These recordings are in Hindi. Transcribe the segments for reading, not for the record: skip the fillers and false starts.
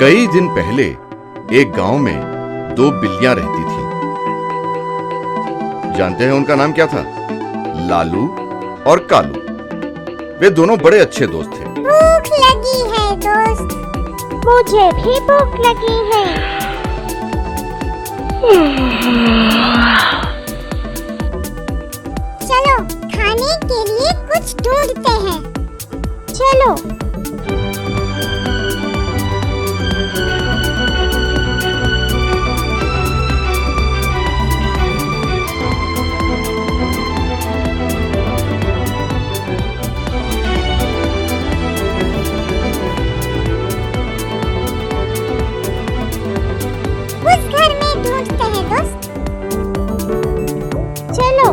कई दिन पहले एक गांव में दो बिल्लियां रहती थीं। जानते हैं उनका नाम क्या था? लालू और कालू। वे दोनों बड़े अच्छे दोस्त थे। भूख लगी है दोस्त। मुझे भी भूख लगी है। चलो खाने के लिए कुछ ढूंढते हैं। चलो। उस घर में ढूंढते हैं दोस्त। चलो।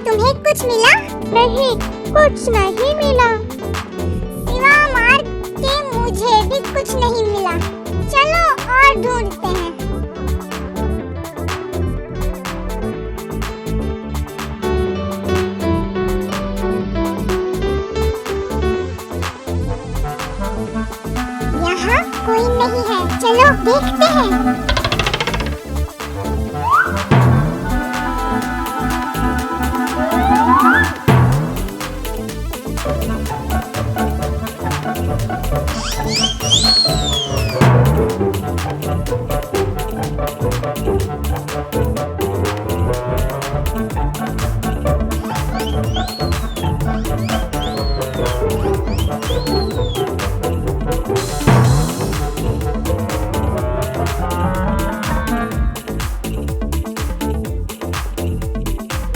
तुम्हें कुछ मिला? नहीं, कुछ नहीं मिला। सिवा मार के मुझे भी कुछ नहीं मिला। चलो और ढूंढते हैं। यहाँ कोई नहीं है। चलो देखते हैं।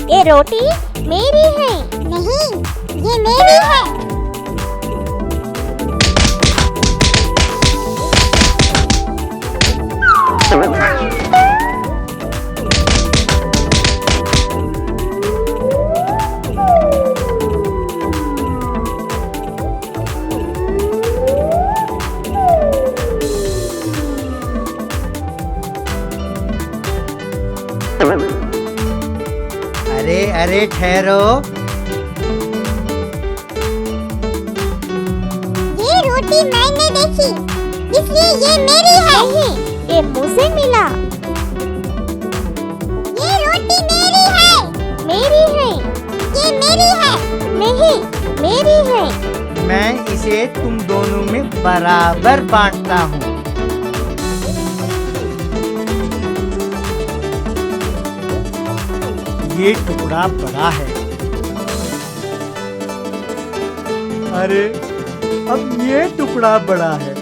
ये रोटी मेरी है। नहीं, ये मेरी है। अरे अरे ठहरो। ये रोटी मैंने देखी, इसलिए ये मेरी है। नहीं, ये मुझे मिला। ये रोटी मेरी है। मेरी है। ये मेरी है। नहीं, मेरी है। मैं इसे तुम दोनों में बराबर बांटता हूँ। ये टुकड़ा बड़ा है। अरे अब ये टुकड़ा बड़ा है।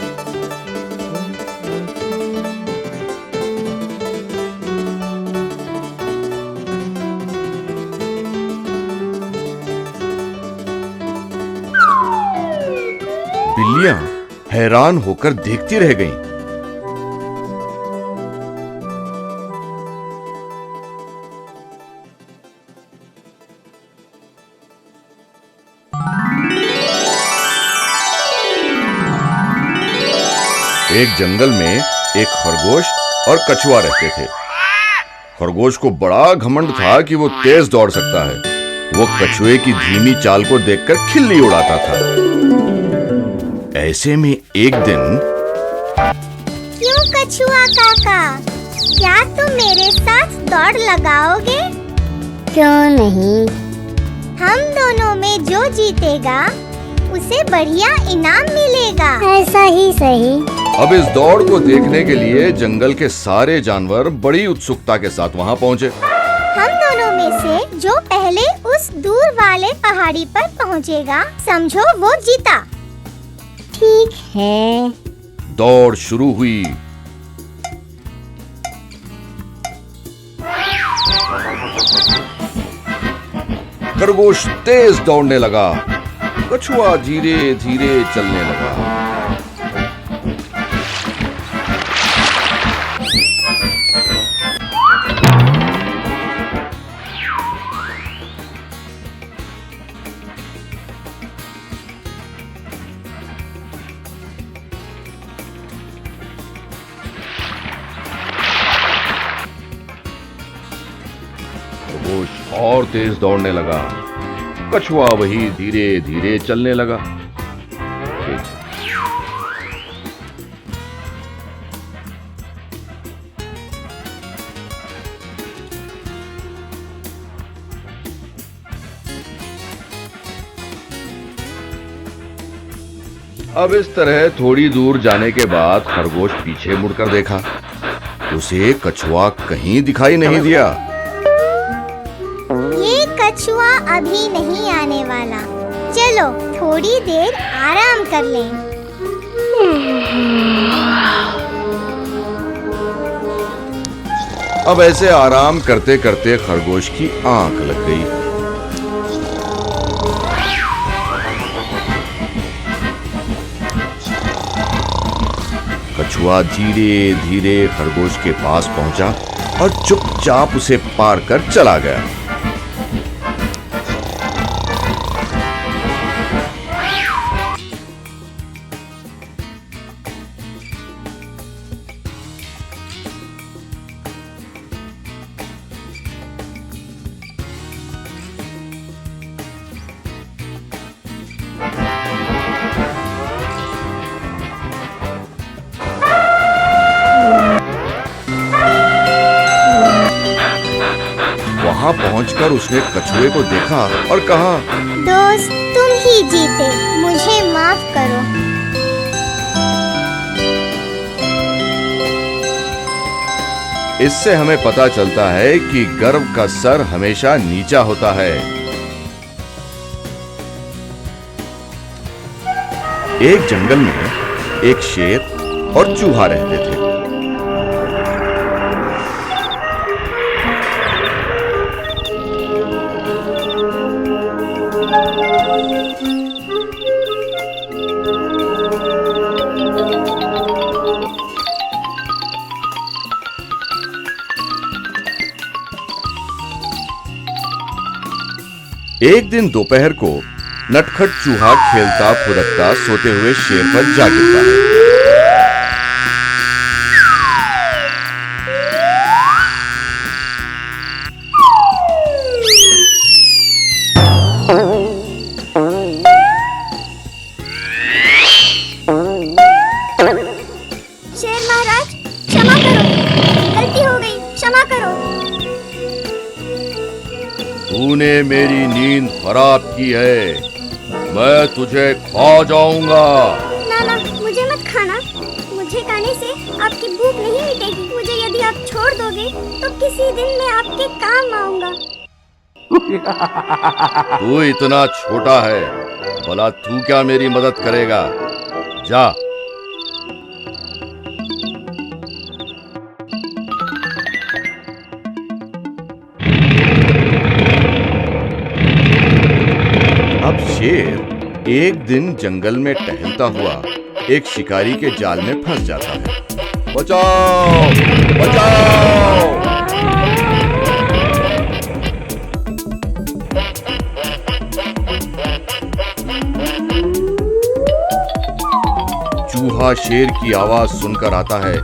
बिल्लियां हैरान होकर देखती रह गईं। एक जंगल में एक खरगोश और कछुआ रहते थे। खरगोश को बड़ा घमंड था कि वो तेज दौड़ सकता है। वो कछुए की धीमी चाल को देखकर खिल्ली उड़ाता था। ऐसे में एक दिन, क्यों कछुआ काका, क्या तुम मेरे साथ दौड़ लगाओगे? क्यों नहीं? हम दोनों में जो जीतेगा उसे बढ़िया इनाम मिलेगा। ऐसा ही सही। अब इस दौड़ को देखने के लिए जंगल के सारे जानवर बड़ी उत्सुकता के साथ वहाँ पहुँचे। हम दोनों में से जो पहले उस दूर वाले पहाड़ी पर पहुँचेगा, समझो वो जीता। ठीक है। दौड़ शुरू हुई। खरगोश तेज दौड़ने लगा, कछुआ धीरे धीरे चलने लगा। खरगोश और तेज दौड़ने लगा, कछुआ वही धीरे धीरे चलने लगा। अब इस तरह थोड़ी दूर जाने के बाद खरगोश पीछे मुड़कर देखा, उसे कछुआ कहीं दिखाई नहीं दिया। ये कछुआ अभी नहीं आने वाला, चलो थोड़ी देर आराम कर लें। अब ऐसे आराम करते करते खरगोश की आंख लग गई। कछुआ धीरे धीरे खरगोश के पास पहुंचा और चुपचाप उसे पार कर चला गया। वहां पहुंचकर उसने कछुए को देखा और कहा, दोस्त तुम ही जीते, मुझे माफ करो। इससे हमें पता चलता है कि गर्व का सर हमेशा नीचा होता है। एक जंगल में एक शेर और चूहा रहते थे। एक दिन दोपहर को नटखट चूहा खेलता फुदकता सोते हुए शेर पर जा गिरता है। शेर महाराज क्षमा करो, गलती हो गई, क्षमा करो। तूने मेरी नींद खराब की है, मैं तुझे खा जाऊंगा। ना मुझे मत खाना, मुझे खाने से आपकी भूख नहीं मिटेगी। मुझे यदि आप छोड़ दोगे तो किसी दिन मैं आपके काम आऊंगा। तू इतना छोटा है, भला तू क्या मेरी मदद करेगा? जा। अब शेर एक दिन जंगल में टहलता हुआ एक शिकारी के जाल में फंस जाता है। बचाओ! बचाओ! चूहा शेर की आवाज सुनकर आता है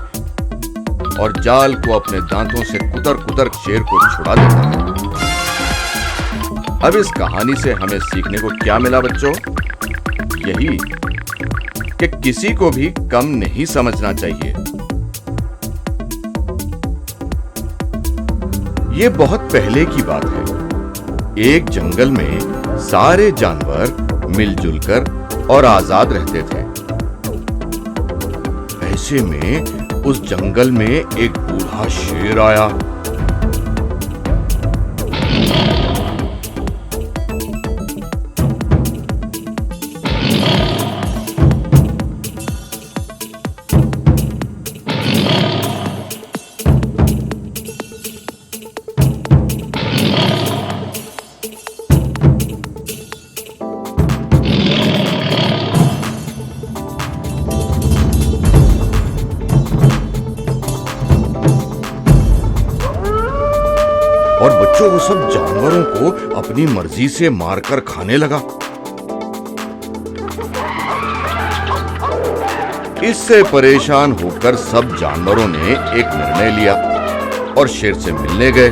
और जाल को अपने दांतों से कुतर-कुतर शेर को छुड़ा देता है। अब इस कहानी से हमें सीखने को क्या मिला बच्चों? यही कि किसी को भी कम नहीं समझना चाहिए। ये बहुत पहले की बात है। एक जंगल में सारे जानवर मिलजुल कर और आजाद रहते थे। ऐसे में उस जंगल में एक बूढ़ा शेर आया। और बच्चों वो सब जानवरों को अपनी मर्जी से मारकर खाने लगा। इससे परेशान होकर सब जानवरों ने एक निर्णय लिया और शेर से मिलने गए।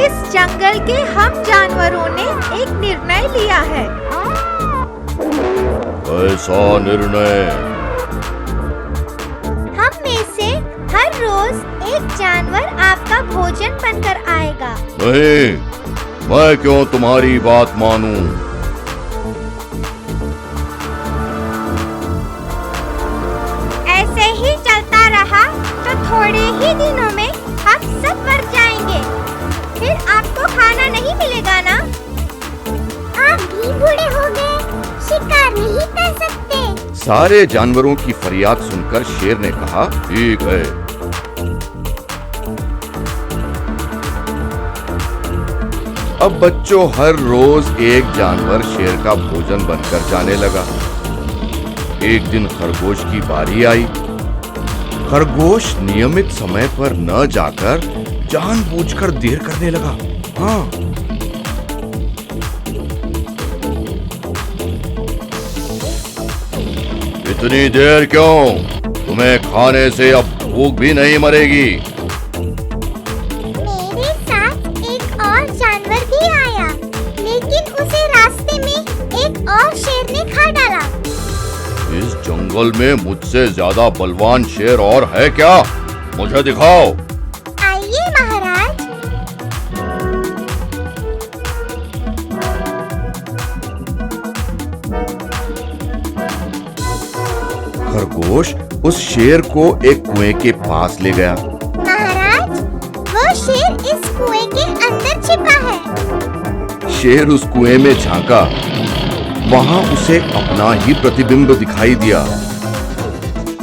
इस जंगल के हम जानवरों ने एक निर्णय लिया है। ऐसा निर्णय? हम में से हर रोज एक जानवर आपका भोजन बनकर आएगा। नहीं, मैं क्यों तुम्हारी बात मानूं? ऐसे ही चलता रहा तो थोड़े ही दिनों में हम सब मर जाएंगे। फिर आपको खाना नहीं मिलेगा ना? आप भी बूढ़े हो गए, शिकार नहीं कर सकते। सारे जानवरों की फरियाद सुनकर शेर ने कहा, ठीक है। अब बच्चों हर रोज एक जानवर शेर का भोजन बनकर जाने लगा। एक दिन खरगोश की बारी आई। खरगोश नियमित समय पर न जाकर जानबूझकर देर करने लगा। हाँ, इतनी देर क्यों? तुम्हें खाने से अब भूख भी नहीं मरेगी। मेरे साथ एक और जानवर भी आया, लेकिन उसे रास्ते में एक और शेर ने खा डाला। इस जंगल में मुझसे ज्यादा बलवान शेर और है क्या? मुझे दिखाओ। आइए महाराज। खरगोश उस शेर को एक कुएं के पास ले गया। महाराज, वो शेर इस कुएं के अंदर छिपा है। शेर उस कुएं में झांका। वहां उसे अपना ही प्रतिबिंब दिखाई दिया।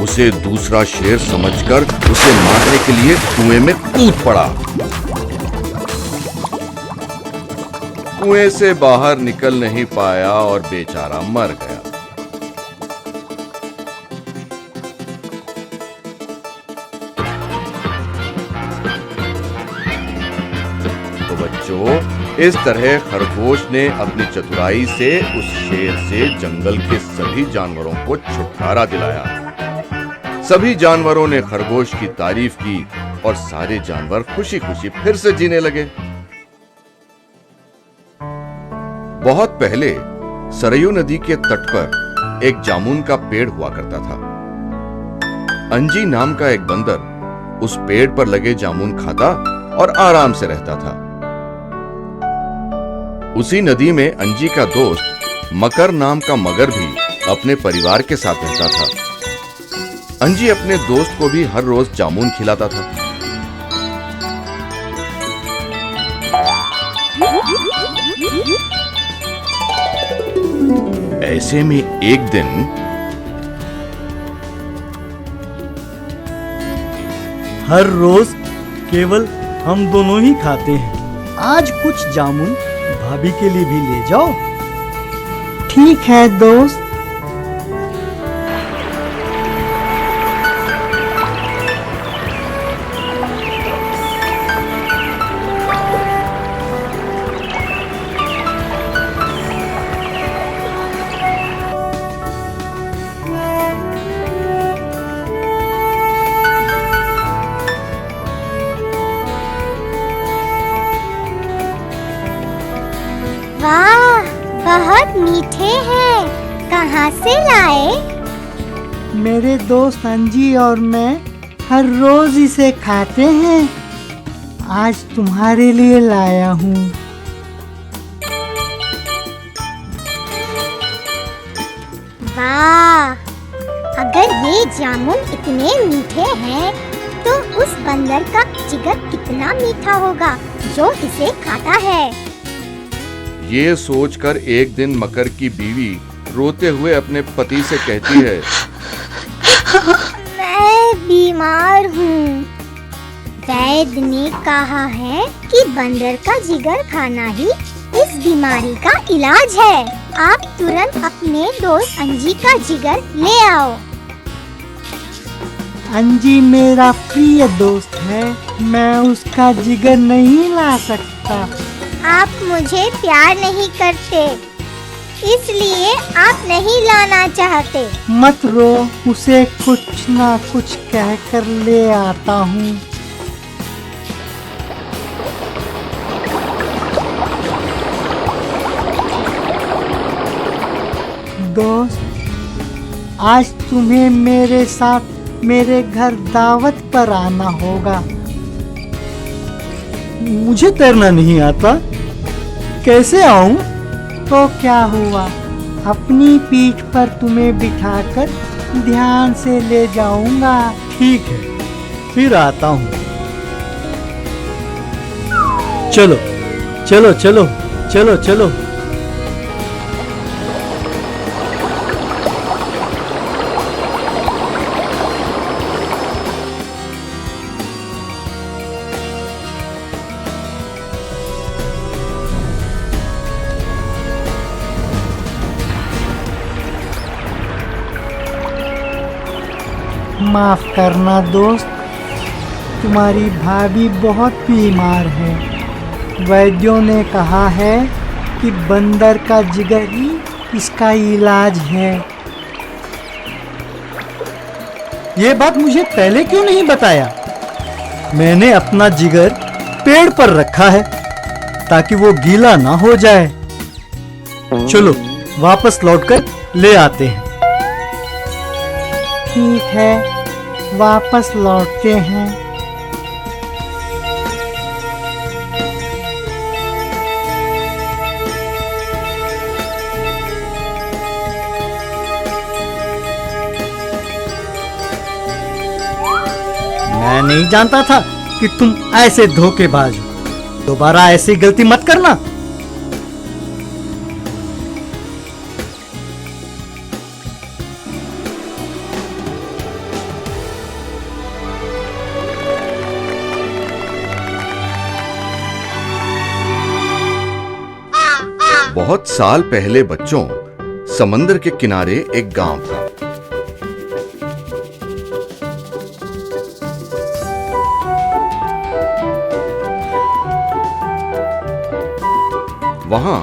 उसे दूसरा शेर समझकर उसे मारने के लिए कुएं में कूद पड़ा। कुएं से बाहर निकल नहीं पाया और बेचारा मर गया। तो बच्चों, इस तरह खरगोश ने अपनी चतुराई से उस शेर से जंगल के सभी जानवरों को छुटकारा दिलाया। सभी जानवरों ने खरगोश की तारीफ की और सारे जानवर खुशी खुशी फिर से जीने लगे। बहुत पहले सरयू नदी के तट पर एक जामुन का पेड़ हुआ करता था। अंजी नाम का एक बंदर उस पेड़ पर लगे जामुन खाता और आराम से रहता था। उसी नदी में अंजी का दोस्त मकर नाम का मगर भी अपने परिवार के साथ रहता था। अंजी अपने दोस्त को भी हर रोज जामुन खिलाता था। ऐसे में एक दिन हर रोज केवल हम दोनों ही खाते हैं। आज कुछ जामुन भाभी के लिए भी ले जाओ। ठीक है दोस्त। वाह, बहुत मीठे हैं। कहाँ से लाए? मेरे दोस्त अंजी और मैं हर रोज इसे खाते हैं। आज तुम्हारे लिए लाया हूँ। वाह, अगर ये जामुन इतने मीठे हैं तो उस बंदर का जिगर कितना मीठा होगा जो इसे खाता है। ये सोचकर एक दिन मकर की बीवी रोते हुए अपने पति से कहती है, मैं बीमार हूँ। वैद्य ने कहा है कि बंदर का जिगर खाना ही इस बीमारी का इलाज है। आप तुरंत अपने दोस्त अंजी का जिगर ले आओ। अंजी मेरा प्रिय दोस्त है, मैं उसका जिगर नहीं ला सकता। आप मुझे प्यार नहीं करते, इसलिए आप नहीं लाना चाहते। मत रो, उसे कुछ ना कुछ कहकर ले आता हूँ। दोस्त, आज तुम्हें मेरे साथ मेरे घर दावत पर आना होगा। मुझे तैरना नहीं आता, कैसे आऊं? तो क्या हुआ, अपनी पीठ पर तुम्हें बिठाकर ध्यान से ले जाऊंगा। ठीक है, फिर आता हूँ। चलो चलो चलो चलो चलो। माफ करना दोस्त, तुम्हारी भाभी बहुत बीमार है। वैद्यों ने कहा है कि बंदर का जिगर ही इसका इलाज है। ये बात मुझे पहले क्यों नहीं बताया? मैंने अपना जिगर पेड़ पर रखा है ताकि वो गीला ना हो जाए। चलो वापस लौटकर ले आते हैं। ठीक है, वापस लौटते हैं। मैं नहीं जानता था कि तुम ऐसे धोखेबाज हो। दोबारा ऐसी गलती मत करना। बहुत साल पहले बच्चों, समंदर के किनारे एक गांव था। वहां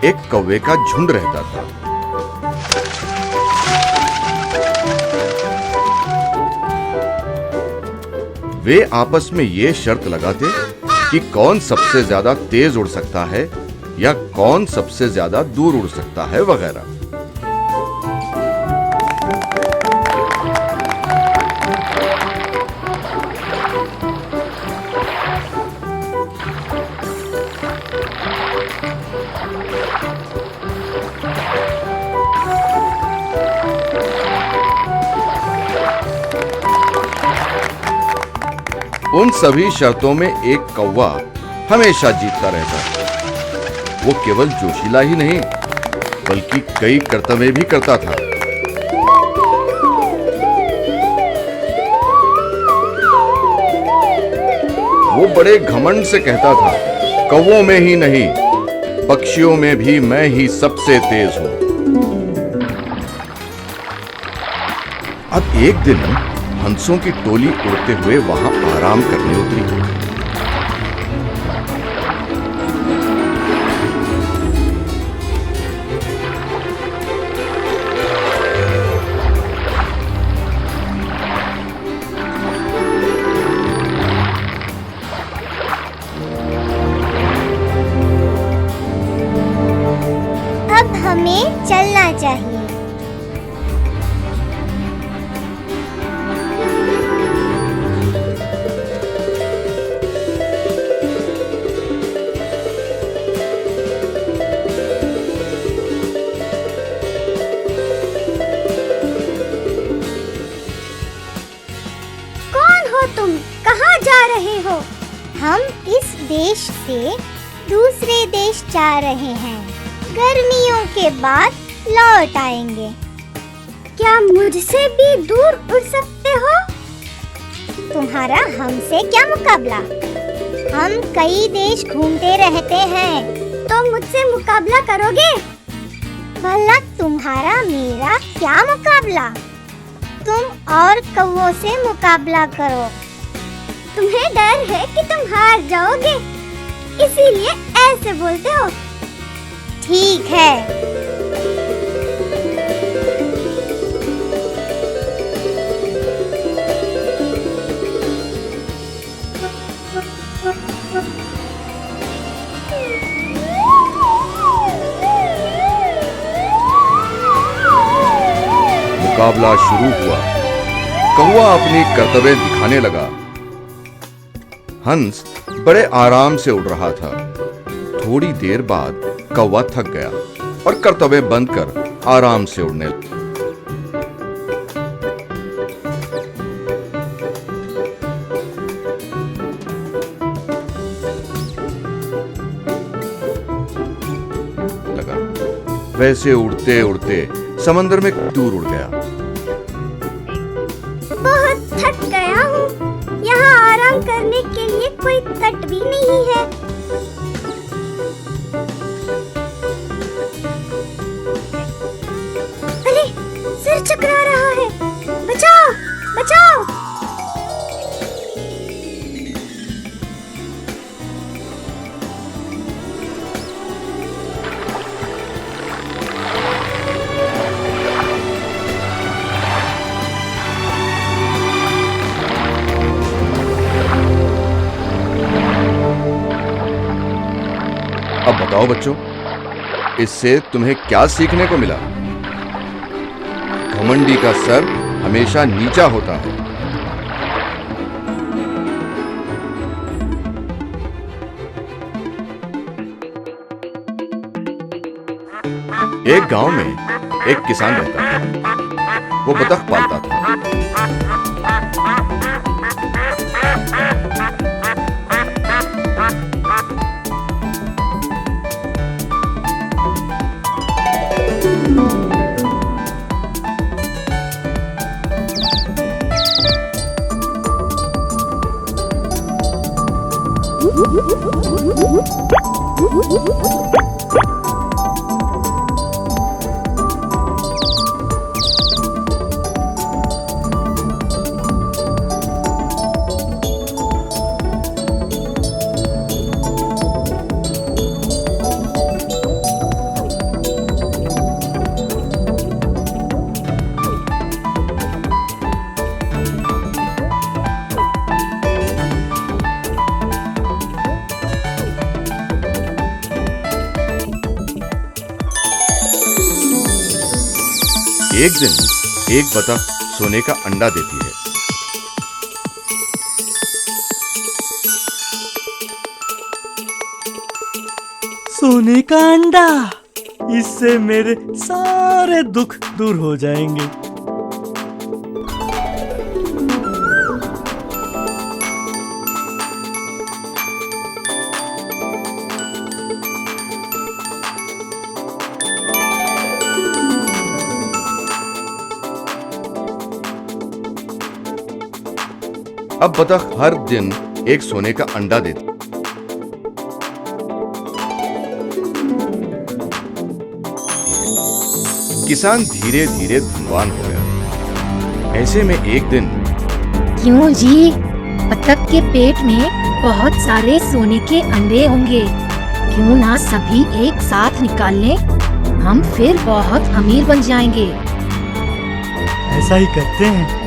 एक कौवे का झुंड रहता था। वे आपस में ये शर्त लगाते कि कौन सबसे ज्यादा तेज उड़ सकता है या कौन सबसे ज्यादा दूर उड़ सकता है वगैरह। उन सभी शर्तों में एक कौवा हमेशा जीतता रहता। वो केवल जोशीला ही नहीं बल्कि कई कर्तव्य भी करता था। वो बड़े घमंड से कहता था, कौवों में ही नहीं पक्षियों में भी मैं ही सबसे तेज हूं। अब एक दिन हंसों की टोली उड़ते हुए वहां आराम करने उतरी। अब हमें चलना चाहिए। हो तुम? कहाँ जा रहे हो? हम इस देश से दूसरे देश जा रहे हैं। गर्मियों के बाद लौट आएंगे। क्या मुझसे भी दूर उड़ सकते हो? तुम्हारा हमसे क्या मुकाबला? हम कई देश घूमते रहते हैं, तो मुझसे मुकाबला करोगे? भला तुम्हारा मेरा क्या मुकाबला? तुम और कौवों से मुकाबला करो। तुम्हें डर है कि तुम हार जाओगे, इसीलिए ऐसे बोलते हो। ठीक है। मुकाबला शुरू हुआ। कौवा अपनी करतबें दिखाने लगा। हंस बड़े आराम से उड़ रहा था। थोड़ी देर बाद कौवा थक गया और करतबें बंद कर आराम से उड़ने लगा। वैसे उड़ते उड़ते समंदर में दूर उड़ गया। बहुत थक गया हूँ। यहाँ आराम करने के लिए कोई तट भी नहीं है। अरे, सिर चकरा रहा है। बचाओ, बचाओ। अब बताओ बच्चों, इससे तुम्हें क्या सीखने को मिला? घमंडी का सर हमेशा नीचा होता है। एक गांव में एक किसान रहता था। वो बतख पालता था। एक दिन एक बतख सोने का अंडा देती है। सोने का अंडा, इससे मेरे सारे दुख दूर हो जाएंगे। अब बतख हर दिन एक सोने का अंडा देती। किसान धीरे धीरे धनवान हो गया। ऐसे में एक दिन, क्यों जी, बतख के पेट में बहुत सारे सोने के अंडे होंगे, क्यों ना सभी एक साथ निकाल लें, हम फिर बहुत अमीर बन जाएंगे। ऐसा ही करते हैं।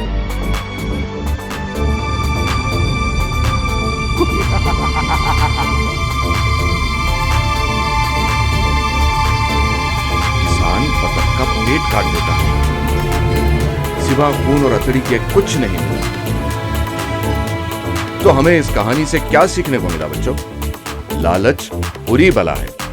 किसान बतख का पेट काट देता है। सिवा खून और अतड़ी के कुछ नहीं हुआ। तो हमें इस कहानी से क्या सीखने को मिला बच्चों? लालच बुरी बला है।